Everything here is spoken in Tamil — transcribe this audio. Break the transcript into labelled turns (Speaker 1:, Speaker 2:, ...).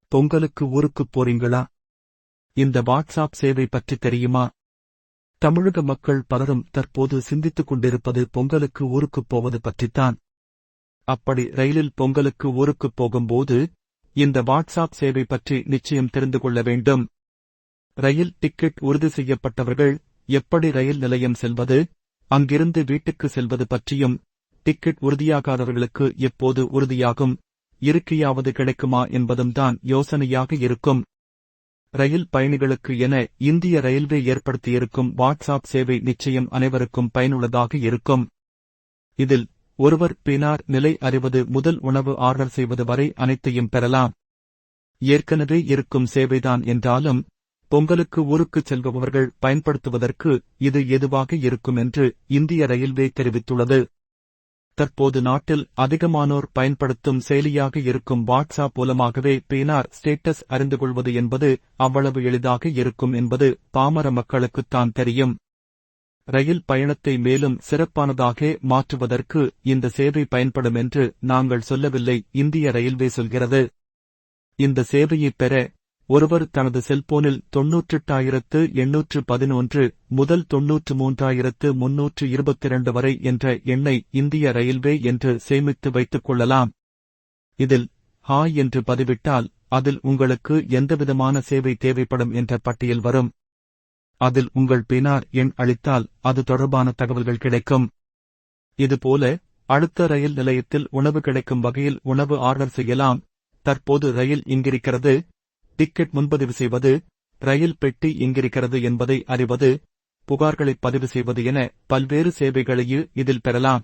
Speaker 1: பொங்கலுக்கு ஊருக்குப் போறீங்களா? இந்த வாட்ஸ்ஆப் சேவை பற்றி தெரியுமா? தமிழக மக்கள் பலரும் தற்போது சிந்தித்துக் கொண்டிருப்பது பொங்கலுக்கு ஊருக்குப் போவது பற்றித்தான். அப்படி ரயிலில் பொங்கலுக்கு ஊருக்குப் போகும்போது இந்த வாட்ஸ்ஆப் சேவை பற்றி நிச்சயம் தெரிந்து கொள்ள வேண்டும். ரயில் டிக்கெட் உறுதி செய்யப்பட்டவர்கள் எப்படி ரயில் நிலையம் செல்வது, அங்கிருந்து வீட்டுக்கு செல்வது பற்றியும், டிக்கெட் உறுதியாகாதவர்களுக்கு எப்போது உறுதியாகும், இருக்கையாவது கிடைக்குமா என்பதும் தான் யோசனையாக இருக்கும். ரயில் பயணிகளுக்கு என இந்திய ரயில்வே ஏற்படுத்தியிருக்கும் வாட்ஸ்ஆப் சேவை நிச்சயம் அனைவருக்கும் பயனுள்ளதாக இருக்கும். இதில் ஒருவர் பினார் நிலை அறிவது முதல் உணவு ஆர்டர் செய்வது வரை அனைத்தையும் பெறலாம். ஏற்கனவே இருக்கும் சேவைதான் என்றாலும் பொங்கலுக்கு ஊருக்குச் செல்பவர்கள் பயன்படுத்துவதற்கு இது ஏதுவாக இருக்கும் என்று இந்திய ரயில்வே தெரிவித்துள்ளது. தற்போது நாட்டில் அதிகமானோர் பயன்படுத்தும் செயலியாக இருக்கும் வாட்ஸ்ஆப் மூலமாகவே பினார் ஸ்டேட்டஸ் அறிந்து கொள்வது என்பது அவ்வளவு எளிதாக இருக்கும் என்பது பாமர மக்களுக்குத்தான் தெரியும். ரயில் பயணத்தை மேலும் சிறப்பானதாக மாற்றுவதற்கு இந்த சேவை பயன்படும் என்று நாங்கள் சொல்லவில்லை, இந்திய ரயில்வே சொல்கிறது. இந்த சேவையைப் பெற ஒருவர் தனது செல்போனில் 98,811 முதல் 93,322 வரை என்ற எண்ணை இந்திய ரயில்வே என்று சேமித்து வைத்துக் கொள்ளலாம். இதில் ஹாய் என்று பதிவிட்டால் அதில் உங்களுக்கு எந்தவிதமான சேவை தேவைப்படும் என்ற பட்டியல் வரும். அதில் உங்கள் பினார் எண் அளித்தால் அது தொடர்பான தகவல்கள் கிடைக்கும். இதுபோல அடுத்த ரயில் நிலையத்தில் உணவு கிடைக்கும் வகையில் உணவு ஆர்டர் செய்யலாம். தற்போது ரயில் இங்கிருக்கிறது, டிக்கெட் முன்பதிவு செய்வது, ரயில் பெட்டி எங்கிருக்கிறது என்பதை அறிவது, புகார்களை பதிவு செய்வது என பல்வேறு சேவைகளையும் இதில் பெறலாம்.